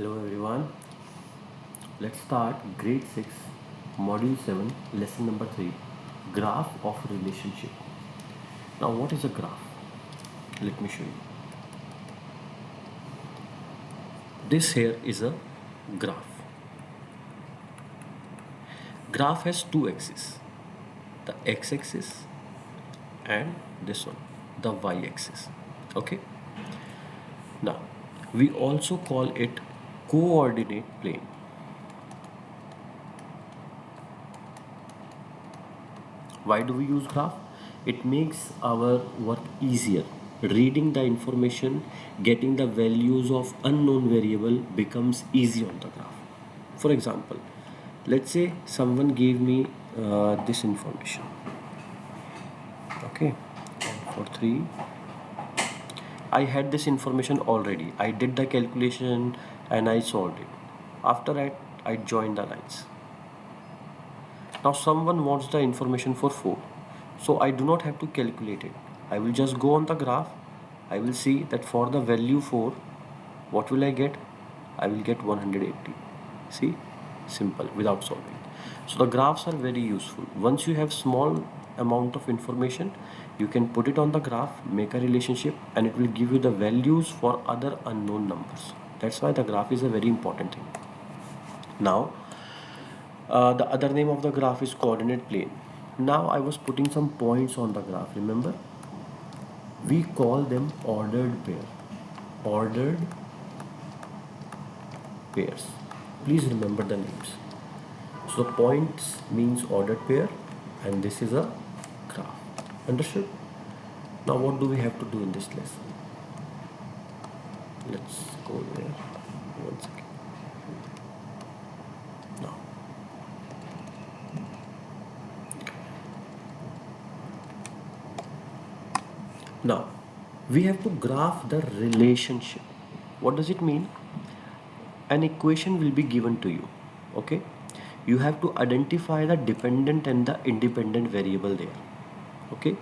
Hello everyone. Let's start grade 6, module 7, lesson number 3, graph of relationship. Now what is a graph? Let me show you. This here is a graph. Graph has two axes, the x-axis and this one, the y-axis. Okay. Now we also call it coordinate plane. Why do we use graph? It makes our work easier. Reading the information, getting the values of unknown variable becomes easy on the graph. For example, let's say someone gave me this information. Okay, for 3, I had this information already. I did the calculation and I solved it. After that, I joined the lines. Now someone wants the information for 4. So I do not have to calculate it. I will just go on the graph. I will see that for the value 4, what will I get? I will get 180. See? Simple, without solving. So the graphs are very useful. Once you have small amount of information, you can put it on the graph, make a relationship, and it will give you the values for other unknown numbers. That's why the graph is a very important thing. Now, the other name of the graph is coordinate plane. Now I was putting some points on the graph, remember? We call them ordered pair. Ordered pairs. Please remember the names. So the points means ordered pair and this is a graph. Understood? Now what do we have to do in this lesson? Let's go there. One second. Now. Now, we have to graph the relationship. What does it mean? An equation will be given to you. Okay? You have to identify the dependent and the independent variable there. Okay?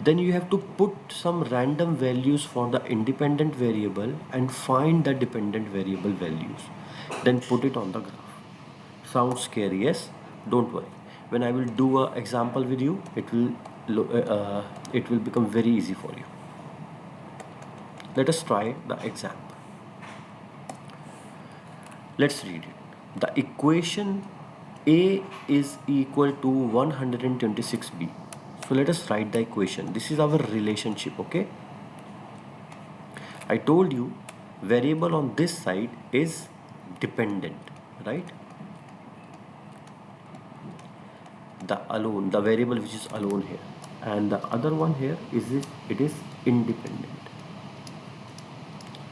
Then you have to put some random values for the independent variable and find the dependent variable values. Then put it on the graph. Sounds scary, yes? Don't worry. When I will do an example with you, it will become very easy for you. Let us try the example. Let's read it. The equation A is equal to 126b. So let us write the equation. This is our relationship, okay? I told you variable on this side is dependent, right? The variable which is alone here, and the other one here it is independent.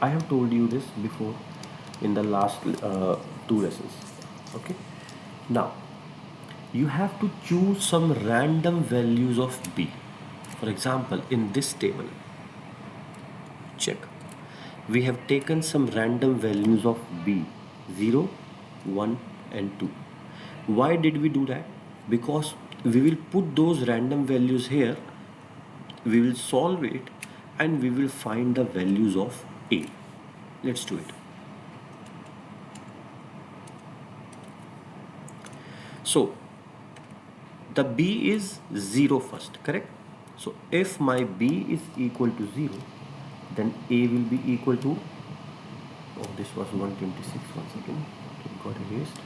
I have told you this before in the last 2 lessons. Okay. Now you have to choose some random values of b. For example, in this table, check. We have taken some random values of b, 0, 1 and 2. Why did we do that? Because we will put those random values here, we will solve it, and we will find the values of a. Let's do it. So the b is 0 first, correct? So if my b is equal to 0, then a will be equal to, oh, this was 126, one second, it got erased.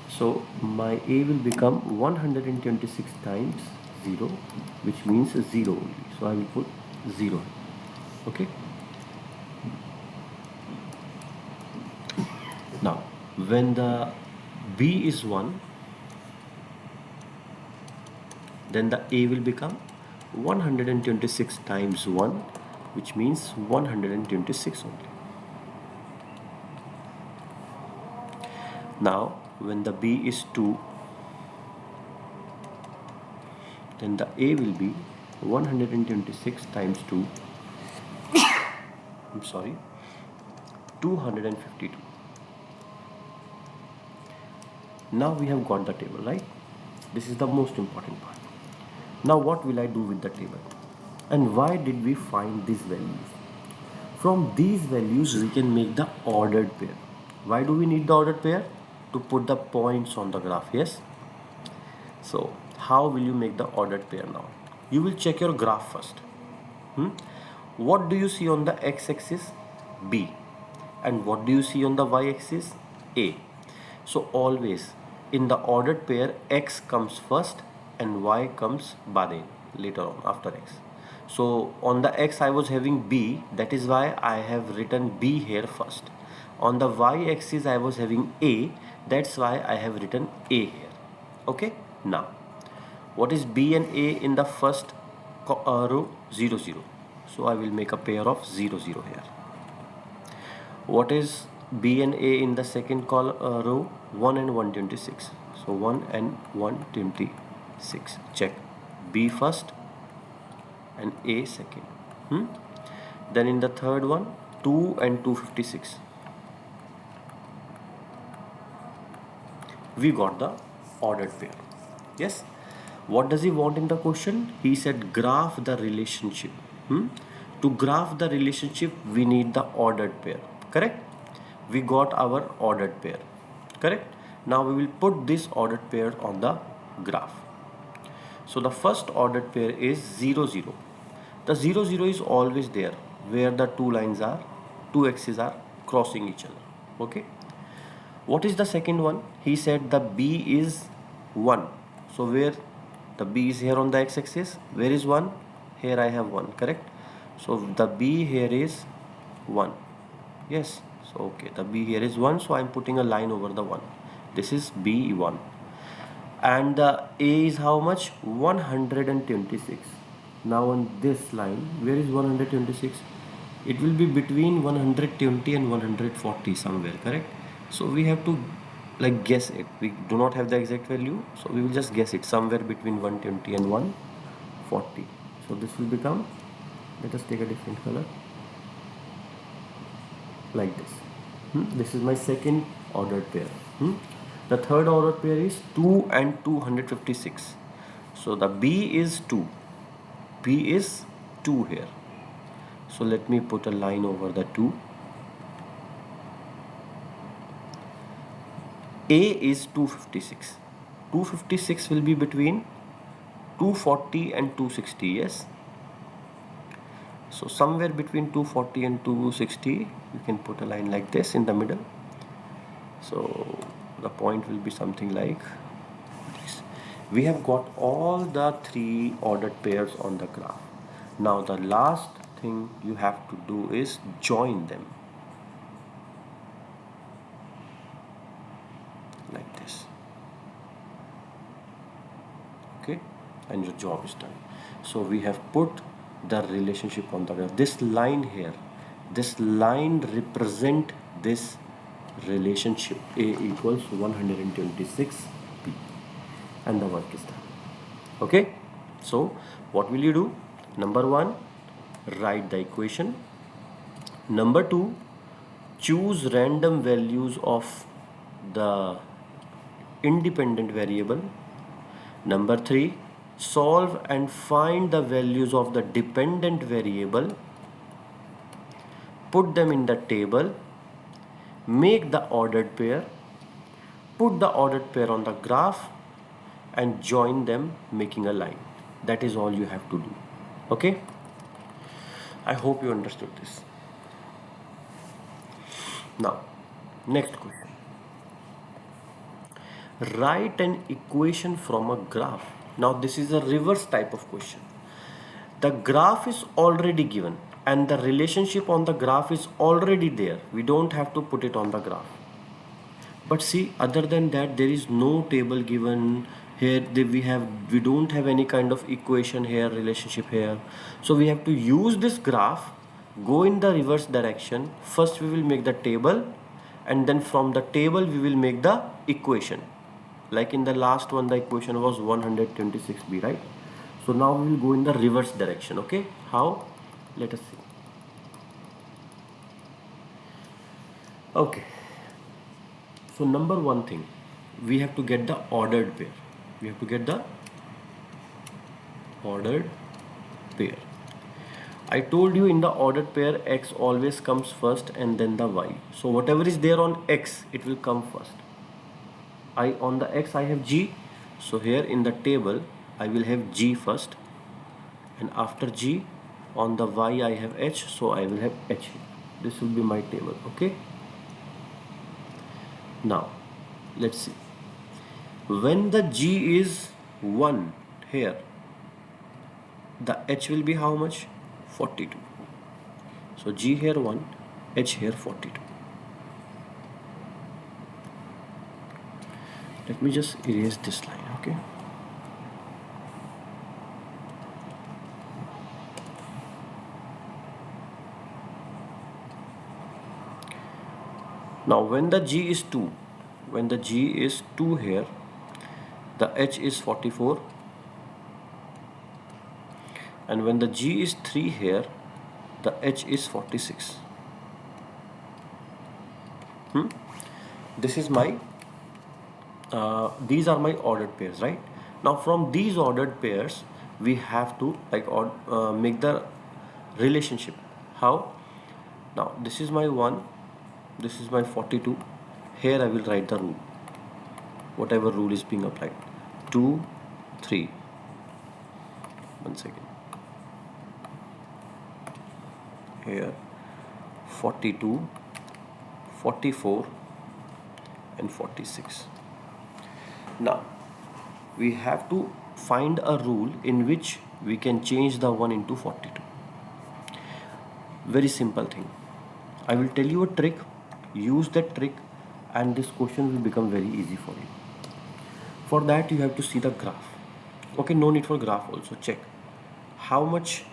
So my a will become 126 times 0, which means 0 only. So I will put 0. Okay. Now when the b is 1, then the a will become 126 times 1, which means 126 only. Now when the b is 2, then the a will be 126 times 2, I'm sorry, 252. Now we have got the table, right? This is the most important part. Now what will I do with the table? And why did we find these values? From these values, we can make the ordered pair. Why do we need the ordered pair? To put the points on the graph, yes? So, how will you make the ordered pair now? You will check your graph first. Hmm? What do you see on the x-axis? B. And what do you see on the y-axis? A. So, always in the ordered pair, x comes first and y comes later on after x. So on the x I was having b, that is why I have written b here first. On the y axis I was having a, that's why I have written a here. Okay, now what is b and a in the first row? 0 0. So I will make a pair of 0 0 here. What is b and a in the second row? 1 and 126. So 1 and 126. Check. B first and A second. Then in the third one, 2 and 256. We got the ordered pair. Yes. What does he want in the question? He said graph the relationship. To graph the relationship, we need the ordered pair. Correct? We got our ordered pair. Correct? Now we will put this ordered pair on the graph. So the first ordered pair is 0 0. The 0 0 is always there where the two axes are crossing each other. Okay. What is the second one? He said the B is 1. So where the B is here on the x-axis, where is 1? Here I have 1, correct? So the B here is 1. Yes. So okay, the B here is 1. So I'm putting a line over the 1. This is B1. And the A is how much? 126. Now on this line, where is 126? It will be between 120 and 140 somewhere, correct? So we have to like guess it. We do not have the exact value, so we will just guess it somewhere between 120 and 140. So this will become, let us take a different color, like this. This is my second ordered pair. The third ordered pair is 2 and 256. So the B is 2. B is 2 here. So let me put a line over the 2. A is 256. 256 will be between 240 and 260, yes? So somewhere between 240 and 260, you can put a line like this in the middle. So the point will be something like this. We have got all the three ordered pairs on the graph. Now the last thing you have to do is join them. Like this. Okay, and your job is done. So we have put the relationship on the graph. This line here, this line represent this relationship. A equals 126B, and the work is done. Okay, so what will you do? Number 1, write the equation. Number 2, choose random values of the independent variable. Number 3, solve and find the values of the dependent variable. Put them in the table. Make the ordered pair. Put the ordered pair on the graph and join them making a line. That is all you have to do. Okay? I hope you understood this. Now, next question. Write an equation from a graph. Now this is a reverse type of question. The graph is already given and the relationship on the graph is already there. We don't have to put it on the graph. But see, other than that, there is no table given here. We don't have any kind of equation here, relationship here. So we have to use this graph, go in the reverse direction. First we will make the table, and then from the table we will make the equation. Like in the last one, the equation was 126B, right? So now we will go in the reverse direction. Okay, how? Let us see. Okay, so number one thing, we have to get the ordered pair. I told you in the ordered pair x always comes first and then the y. So whatever is there on x, it will come first. On the x I have g. So here in the table I will have g first, and after g on the y I have h, so I will have h here. This will be my table. Okay. Now let's see. When the g is 1 here, the h will be how much? 42. So g here 1, h here 42. Let me just erase this line. Okay. Now when the g is 2, when the g is 2 here, the h is 44, and when the g is 3 here, the h is 46. This is my these are my ordered pairs, right? Now from these ordered pairs we have to make the relationship. How? Now this is my 1, this is my 42. Here I will write the rule, whatever rule is being applied. 2, 3. 1 second. Here 42, 44 and 46. Now we have to find a rule in which we can change the 1 into 42. Very simple thing. I will tell you a trick. Use that trick and this question will become very easy for you. For that you have to see the graph. Okay, no need for graph also. Check how much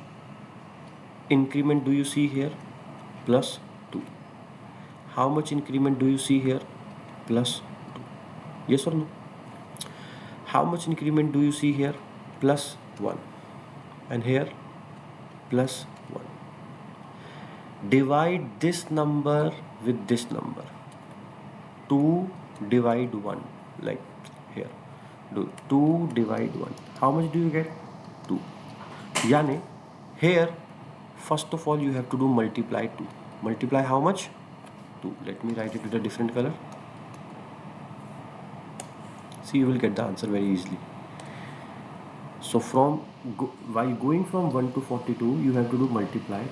increment do you see here? Plus 2. How much increment do you see here? Plus 2. Yes or no? How much increment do you see here? Plus 1. And here? Plus 1. Divide this number with this number. 2 divide 1. Like here. Do 2 divide 1. How much do you get? 2. Yani, here, first of all, you have to do multiply 2. Multiply how much? 2. Let me write it with a different color. See, you will get the answer very easily. So while going from 1 to 42, you have to do multiply 2.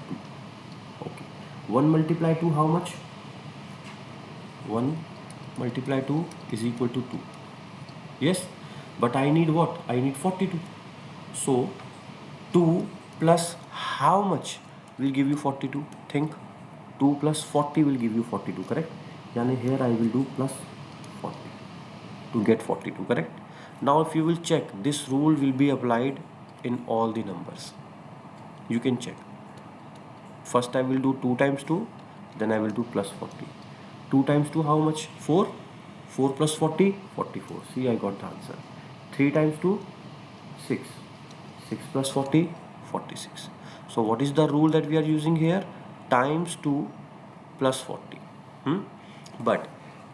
Okay. 1 multiply 2, how much? 1 multiply 2 is equal to 2. Yes, but I need what? I need 42. So 2 plus how much will give you 42? Think. 2 plus 40 will give you 42, correct? Yani here I will do plus 40 to get 42, correct? Now if you will check, this rule will be applied in all the numbers. You can check. First I will do 2 times 2, then I will do plus 40. 2 times 2 how much? 4. 4 plus 40, 44. See, I got the answer. 3 times 2, 6. 6 plus 40, 46. So what is the rule that we are using here? Times 2 plus 40. But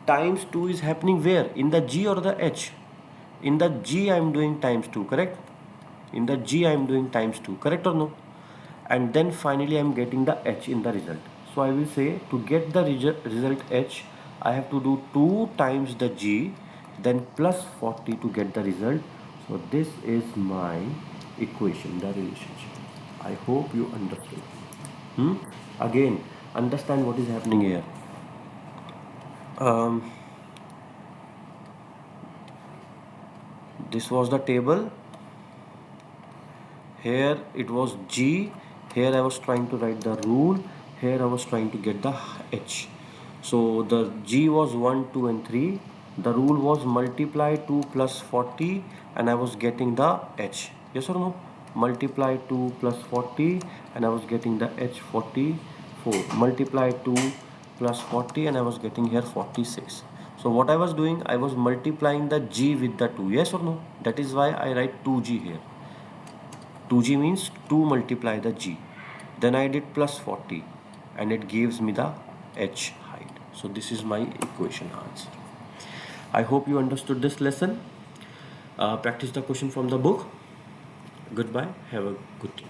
times 2 is happening where? In the G or the H? In the G I am doing times 2, correct? In the G I am doing times 2, correct or no? And then finally I am getting the H in the result. So I will say to get the result H, I have to do 2 times the G, then plus 40 to get the result. So this is my equation, the relationship. I hope you understood. Again, understand what is happening here. This was the table. Here it was G. Here I was trying to write the rule. Here I was trying to get the H. So the G was 1, 2 and 3. The rule was multiply 2 plus 40 and I was getting the H. Yes or no? Multiply 2 plus 40 and I was getting the H 44. Multiply 2 plus 40 and I was getting here 46. So what I was doing, I was multiplying the G with the 2. Yes or no? That is why I write 2G here. 2G means 2 multiply the G. Then I did plus 40 and it gives me the H height. So this is my equation answer. I hope you understood this lesson. Practice the question from the book. Goodbye. Have a good day.